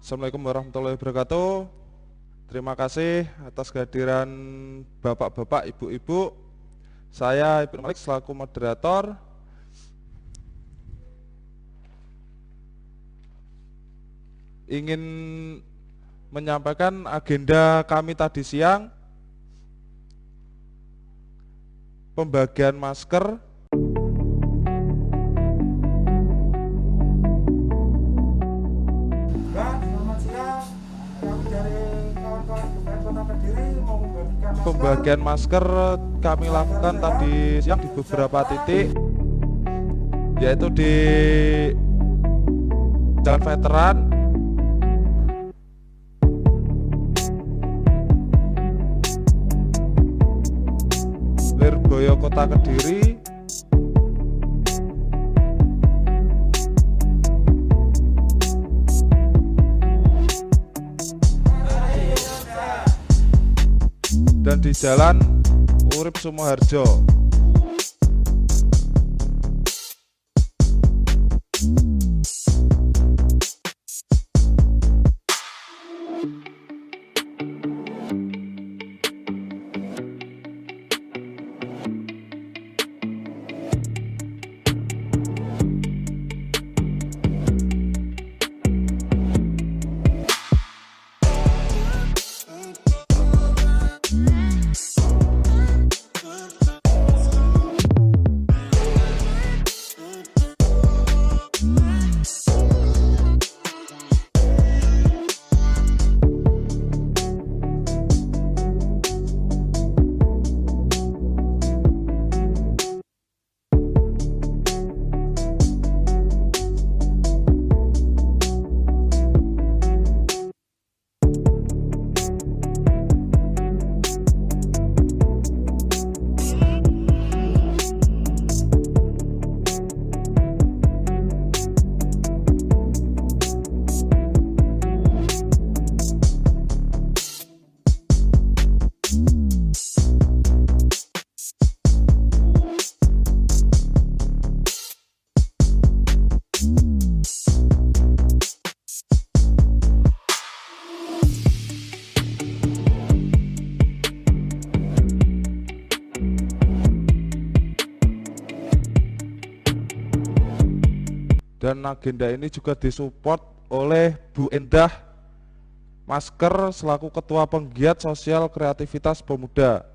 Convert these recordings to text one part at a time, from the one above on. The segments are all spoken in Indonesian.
Assalamualaikum warahmatullahi wabarakatuh. Terima kasih atas kehadiran bapak-bapak, ibu-ibu. Saya Ibnu Malik selaku moderator. Ingin menyampaikan agenda kami tadi siang. Pembagian masker. Pembagian masker kami lakukan tadi siang di beberapa titik, yaitu di Jalan Veteran, Lirboyo Kota Kediri, dan di Jalan Urip Sumoharjo. Dan agenda ini juga disupport oleh Bu Endah Masker selaku Ketua Penggiat Sosial Kreativitas Pemuda.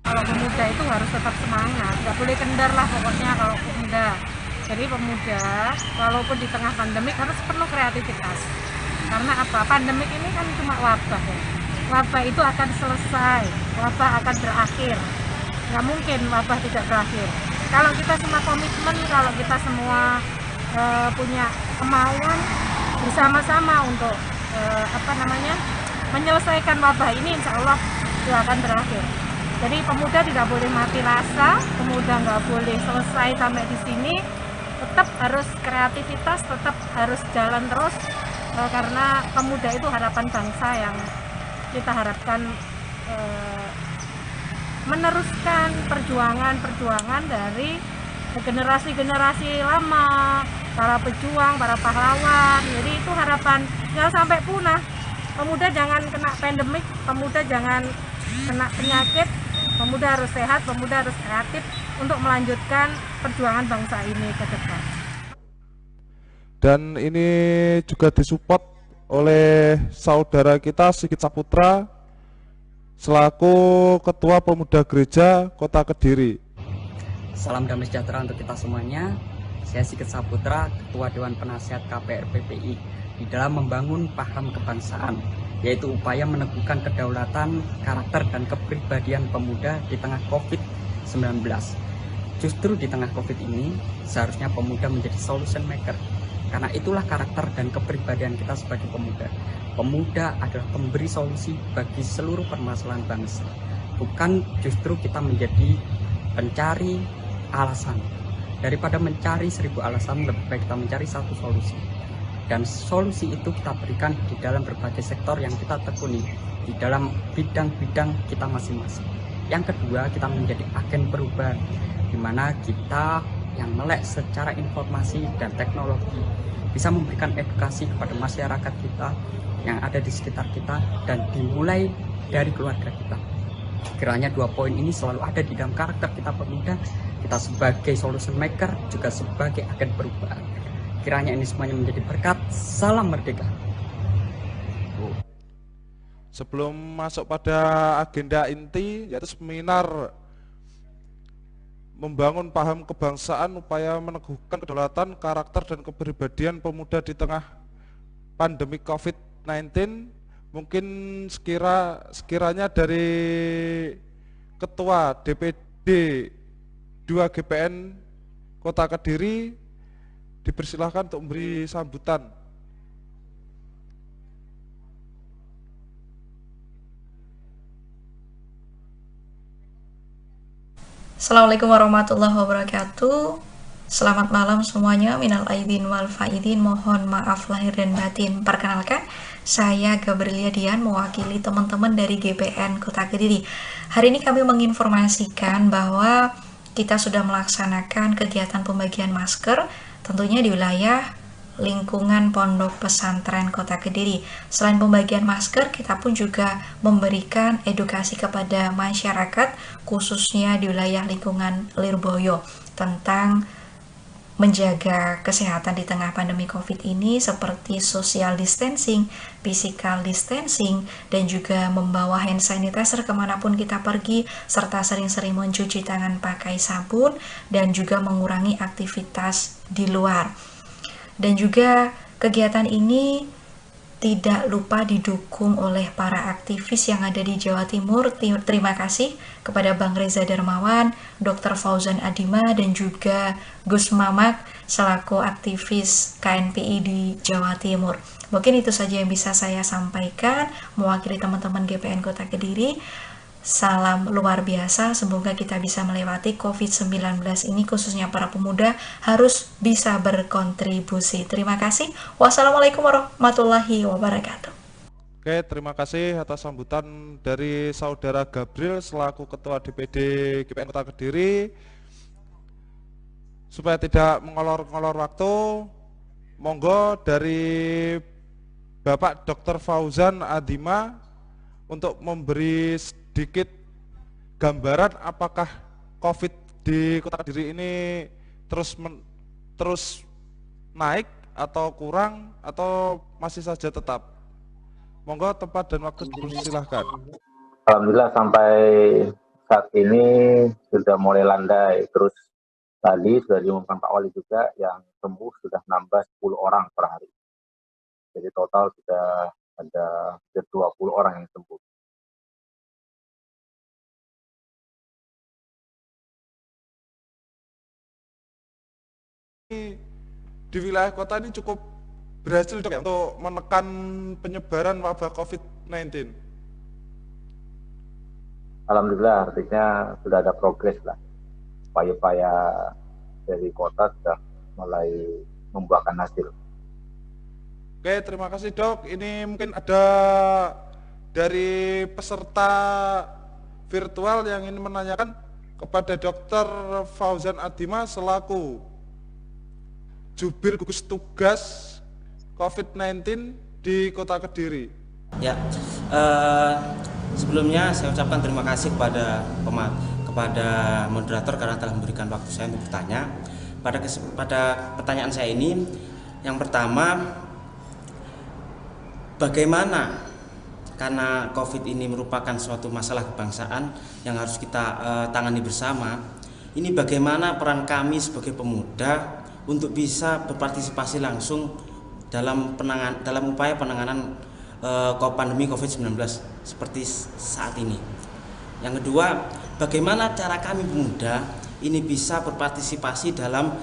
Kalau pemuda itu harus tetap semangat, nggak boleh kendar lah pokoknya kalau pemuda. Jadi pemuda walaupun di tengah pandemik harus penuh kreativitas. Karena apa? Pandemik ini kan cuma wabah ya. Wabah itu akan selesai, wabah akan berakhir. Nggak mungkin wabah tidak berakhir. Kalau kita semua komitmen, kalau kita semua punya kemauan bersama-sama untuk menyelesaikan wabah ini, insya Allah itu akan berakhir. Jadi pemuda tidak boleh mati rasa, pemuda nggak boleh selesai sampai di sini, tetap harus kreativitas, tetap harus jalan terus, karena pemuda itu harapan bangsa yang kita harapkan meneruskan perjuangan dari generasi-generasi lama, para pejuang, para pahlawan. Jadi itu harapan jangan sampai punah. Pemuda jangan kena pandemik, pemuda jangan kena penyakit, pemuda harus sehat, pemuda harus kreatif untuk melanjutkan perjuangan bangsa ini ke depan. Dan ini juga disupport oleh saudara kita Sigit Saputra selaku Ketua Pemuda Gereja Kota Kediri. Salam damai sejahtera untuk kita semuanya. Saya Sigit Saputra, Ketua Dewan Penasihat KPR PPI, di dalam membangun paham kebangsaan, yaitu upaya meneguhkan kedaulatan, karakter, dan kepribadian pemuda di tengah COVID-19. Justru di tengah COVID ini, seharusnya pemuda menjadi solution maker, karena itulah karakter dan kepribadian kita sebagai pemuda. Pemuda adalah pemberi solusi bagi seluruh permasalahan bangsa. Bukan justru kita menjadi pencari alasan. Daripada mencari 1000 alasan, lebih baik kita mencari satu solusi. Dan solusi itu kita berikan di dalam berbagai sektor yang kita tekuni, di dalam bidang-bidang kita masing-masing. Yang kedua, kita menjadi agen perubahan, di mana kita yang melek secara informasi dan teknologi bisa memberikan edukasi kepada masyarakat kita yang ada di sekitar kita dan dimulai dari keluarga kita. Kiranya 2 poin ini selalu ada di dalam karakter kita pemuda, kita sebagai solution maker juga sebagai agen perubahan. Kiranya ini semuanya menjadi berkat. Salam merdeka. Sebelum masuk pada agenda inti, yaitu seminar membangun paham kebangsaan, upaya meneguhkan kedaulatan, karakter, dan kepribadian pemuda di tengah pandemi COVID-19, mungkin sekiranya dari Ketua DPD 2 GPN Kota Kediri dipersilahkan untuk memberi sambutan. Assalamualaikum warahmatullahi wabarakatuh. Selamat malam semuanya. Minal aidin wal faidin, mohon maaf lahir dan batin. Perkenalkan, saya Gabriela Dian, mewakili teman-teman dari GPN Kota Kediri. Hari ini kami menginformasikan bahwa kita sudah melaksanakan kegiatan pembagian masker, tentunya di wilayah lingkungan Pondok Pesantren Kota Kediri. Selain pembagian masker, kita pun juga memberikan edukasi kepada masyarakat, khususnya di wilayah lingkungan Lirboyo, tentang menjaga kesehatan di tengah pandemi COVID ini, seperti social distancing, physical distancing, dan juga membawa hand sanitizer kemanapun kita pergi, serta sering-sering mencuci tangan pakai sabun, dan juga mengurangi aktivitas di luar. Dan juga kegiatan ini tidak lupa didukung oleh para aktivis yang ada di Jawa Timur. Terima kasih kepada Bang Reza Darmawan, Dr. Fauzan Adima, dan juga Gus Mamak selaku aktivis KNPI di Jawa Timur. Mungkin itu saja yang bisa saya sampaikan mewakili teman-teman GPN Kota Kediri. Salam luar biasa, semoga kita bisa melewati COVID-19 ini, khususnya para pemuda harus bisa berkontribusi. Terima kasih. Wassalamualaikum warahmatullahi wabarakatuh. Oke, terima kasih atas sambutan dari Saudara Gabriel selaku Ketua DPD GPN Kota Kediri. Supaya tidak mengolor-ngolor waktu, monggo dari Bapak Dr. Fauzan Adima untuk memberi sedikit gambaran apakah COVID di Kota Kediri ini terus naik atau kurang atau masih saja tetap. Monggo, tempat dan waktu dipersilahkan. Alhamdulillah sampai saat ini sudah mulai landai. Terus tadi sudah diumumkan Pak Wali juga yang sembuh sudah nambah 10 orang per hari. Jadi total sudah ada 20 orang yang sembuh. Di wilayah kota ini cukup berhasil dok ya, untuk menekan penyebaran wabah COVID-19. Alhamdulillah, artinya sudah ada progres lah. Upaya-upaya dari kota sudah mulai membuahkan hasil. Oke, terima kasih dok. Ini mungkin ada dari peserta virtual yang ingin menanyakan kepada Dr. Fauzan Adima selaku Jubir Gugus Tugas COVID-19 di Kota Kediri. Ya, sebelumnya saya ucapkan terima kasih kepada moderator karena telah memberikan waktu saya untuk bertanya. Pada pertanyaan saya ini, yang pertama, bagaimana karena COVID ini merupakan suatu masalah kebangsaan yang harus kita tangani bersama. Ini bagaimana peran kami sebagai pemuda untuk bisa berpartisipasi langsung dalam upaya penanganan pandemi COVID-19 seperti saat ini. Yang kedua, bagaimana cara kami pemuda ini bisa berpartisipasi dalam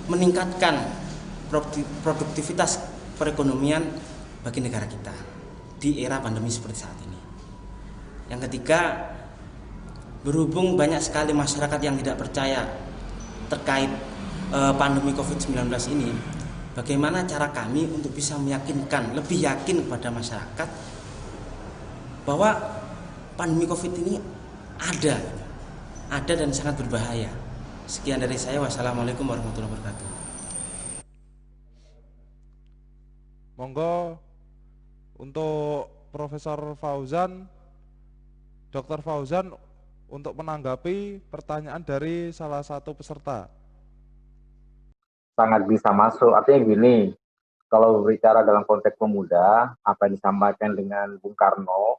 meningkatkan produktivitas perekonomian bagi negara kita di era pandemi seperti saat ini. Yang ketiga, berhubung banyak sekali masyarakat yang tidak percaya terkait pandemi COVID-19 ini, bagaimana cara kami untuk bisa meyakinkan, lebih yakin kepada masyarakat bahwa pandemi COVID ini ada ada dan sangat berbahaya. Sekian dari saya. Wassalamualaikum warahmatullahi wabarakatuh. Monggo untuk Profesor Fauzan, Dr. Fauzan untuk menanggapi pertanyaan dari salah satu peserta. Sangat bisa masuk. Artinya gini, kalau berbicara dalam konteks pemuda, apa yang disampaikan dengan Bung Karno,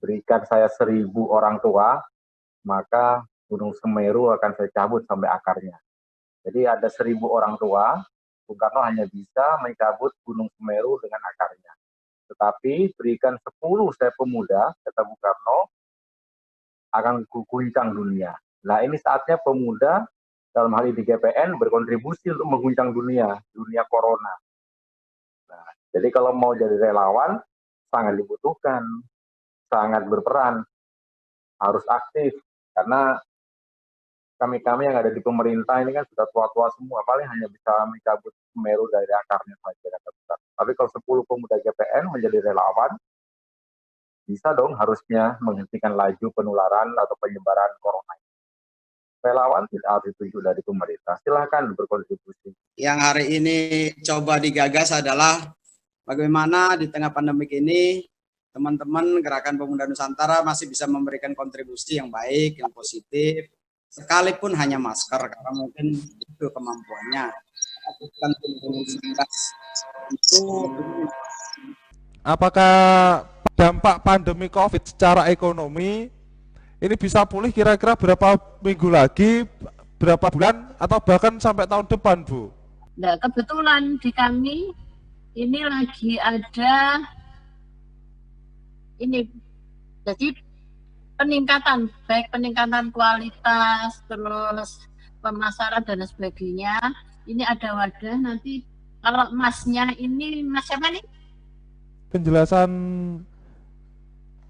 berikan saya 1.000 orang tua, maka Gunung Semeru akan saya cabut sampai akarnya. Jadi ada 1.000 orang tua, Bung Karno hanya bisa mencabut Gunung Semeru dengan akarnya. Tetapi berikan 10 saya pemuda, kata Bung Karno, akan guncang dunia. Nah ini saatnya pemuda dalam hal ini GPN berkontribusi untuk mengguncang dunia corona. Nah, jadi kalau mau jadi relawan, sangat dibutuhkan, sangat berperan, harus aktif, karena kami-kami yang ada di pemerintah ini kan sudah tua-tua semua, paling hanya bisa mencabut Semeru dari akarnya saja. Tapi kalau 10 pemuda GPN menjadi relawan, bisa dong harusnya menghentikan laju penularan atau penyebaran corona. Relawan tidak harus ditunjuk dari pemerintah, silahkan berkontribusi. Yang hari ini coba digagas adalah bagaimana di tengah pandemik ini teman-teman Gerakan Pemuda Nusantara masih bisa memberikan kontribusi yang baik, yang positif, sekalipun hanya masker, karena mungkin itu kemampuannya. Bukan itu. Apakah dampak pandemi COVID secara ekonomi ini bisa pulih kira-kira berapa minggu lagi, berapa bulan, atau bahkan sampai tahun depan, Bu? Nah, kebetulan di kami ini lagi ada ini, jadi peningkatan, baik peningkatan kualitas, terus pemasaran dan sebagainya. Ini ada wadah, nanti kalau masnya ini, mas siapa nih? Penjelasan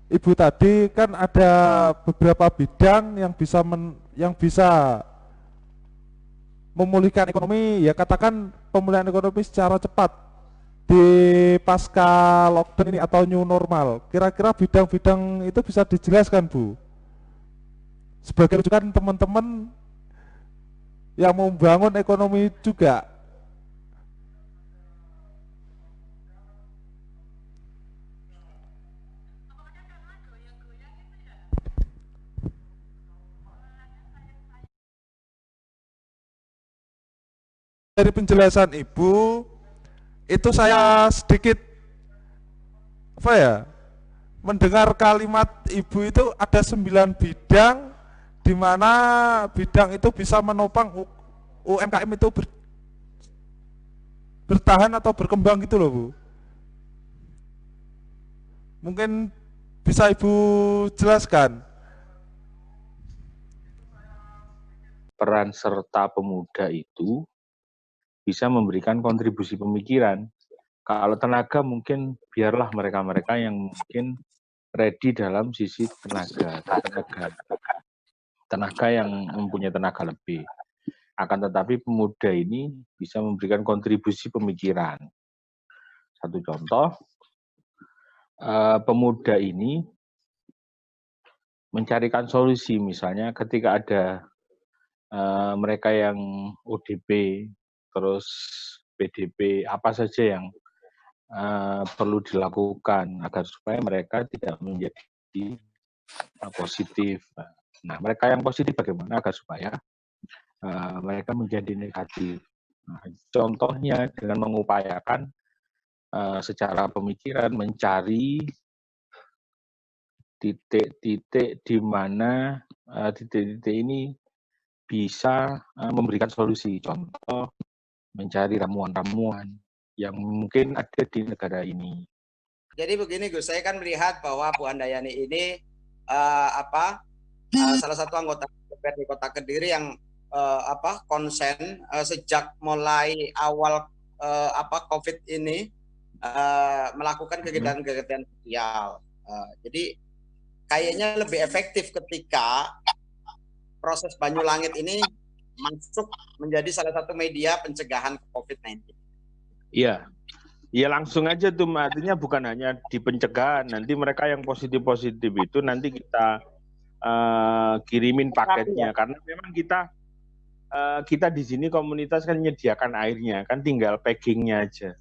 Ibu tadi kan ada beberapa bidang yang bisa memulihkan ekonomi, ya katakan pemulihan ekonomi secara cepat di pasca lockdown ini atau new normal. Kira-kira bidang-bidang itu bisa dijelaskan, Bu? Sebagai rujukan teman-teman yang membangun ekonomi juga. Dari penjelasan Ibu itu saya sedikit mendengar kalimat Ibu itu ada 9 bidang di mana bidang itu bisa menopang UMKM itu bertahan atau berkembang gitu loh, Bu. Mungkin bisa Ibu jelaskan. Peran serta pemuda itu bisa memberikan kontribusi pemikiran. Kalau tenaga mungkin biarlah mereka-mereka yang mungkin ready dalam sisi tenaga yang mempunyai tenaga lebih. Akan tetapi pemuda ini bisa memberikan kontribusi pemikiran. Satu contoh, pemuda ini mencarikan solusi, misalnya ketika ada mereka yang ODP, terus PDP, apa saja yang perlu dilakukan agar supaya mereka tidak menjadi positif. Nah, mereka yang positif bagaimana agar supaya mereka menjadi negatif. Nah, contohnya dengan mengupayakan secara pemikiran mencari titik-titik di mana titik-titik ini bisa memberikan solusi. Contoh, mencari ramuan-ramuan yang mungkin ada di negara ini. Jadi begini Gus, saya kan melihat bahwa Bu Handayani ini salah satu anggota DPRD Kota Kediri yang konsen sejak mulai awal COVID ini melakukan kegiatan-kegiatan sosial. Jadi kayaknya lebih efektif ketika proses Banyulangit ini masuk menjadi salah satu media pencegahan COVID-19. Iya, ya langsung aja tuh, artinya bukan hanya di pencegahan. Nanti mereka yang positif-positif itu nanti kita kirimin paketnya, karena memang kita di sini komunitas kan menyediakan airnya, kan tinggal packingnya aja.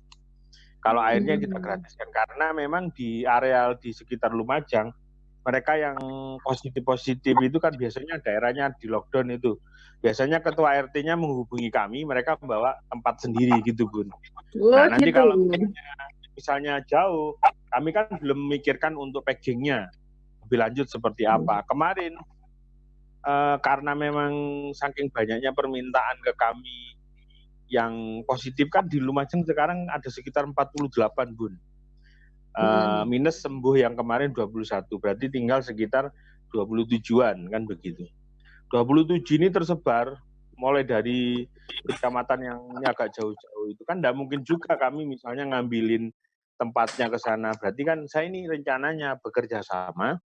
Kalau airnya kita gratiskan, karena memang di areal di sekitar Lumajang, mereka yang positif itu kan biasanya daerahnya di lockdown itu. Biasanya ketua RT-nya menghubungi kami, mereka membawa tempat sendiri gitu, Bun. Nah, nanti kalau misalnya jauh, kami kan belum memikirkan untuk packingnya lebih lanjut seperti apa. Kemarin karena memang saking banyaknya permintaan ke kami yang positif kan di Lumajang sekarang ada sekitar 48, Bun. Minus sembuh yang kemarin 21, berarti tinggal sekitar 27-an kan begitu. 27 ini tersebar mulai dari kecamatan yang agak jauh-jauh itu kan tidak mungkin juga kami misalnya ngambilin tempatnya ke sana. Berarti kan saya ini rencananya bekerja sama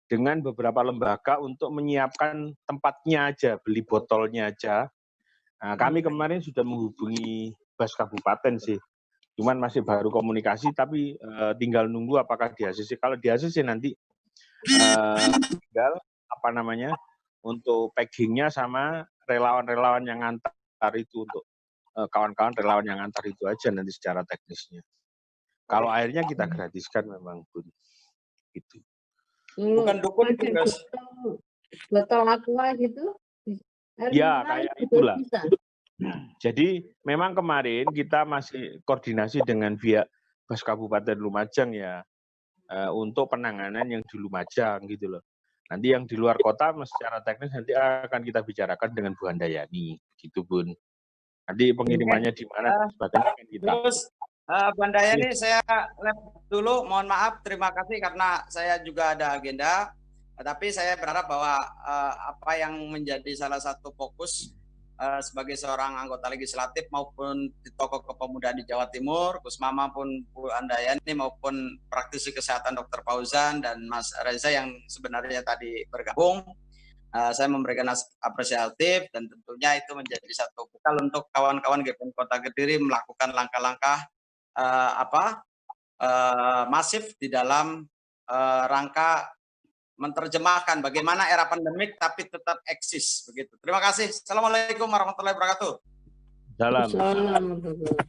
dengan beberapa lembaga untuk menyiapkan tempatnya aja, beli botolnya aja. Nah, kami kemarin sudah menghubungi Bas Kabupaten sih, cuman masih baru komunikasi, tapi tinggal nunggu apakah di ACC. Kalau di ACC nanti tinggal untuk packingnya sama relawan-relawan yang antar itu, untuk kawan-kawan relawan yang antar itu aja nanti secara teknisnya. Kalau airnya kita gratiskan memang, Bun. Gitu. Bukan dukun, guys. Botol aqua gitu. Ya, kayak itulah. Jadi memang kemarin kita masih koordinasi dengan pihak Bas Kabupaten Lumajang ya, untuk penanganan yang di Lumajang gitu loh. Nanti yang di luar kota secara teknis nanti akan kita bicarakan dengan Bu Handayani, gitu, Bun. Nanti pengirimannya di mana dan sebagainya akan kita. Terus Bu Handayani, saya dulu, mohon maaf, terima kasih karena saya juga ada agenda. Tapi saya berharap bahwa apa yang menjadi salah satu fokus sebagai seorang anggota legislatif maupun di tokoh kepemudaan di Jawa Timur, Gus Mama pun Bu Handayani maupun praktisi kesehatan Dr. Fauzan dan Mas Reza yang sebenarnya tadi bergabung, saya memberikan apresiatif dan tentunya itu menjadi satu bekal untuk kawan-kawan GPN Kota Kediri melakukan langkah-langkah masif di dalam rangka menerjemahkan bagaimana era pandemik tapi tetap eksis begitu. Terima kasih. Assalamualaikum warahmatullahi wabarakatuh. Salam.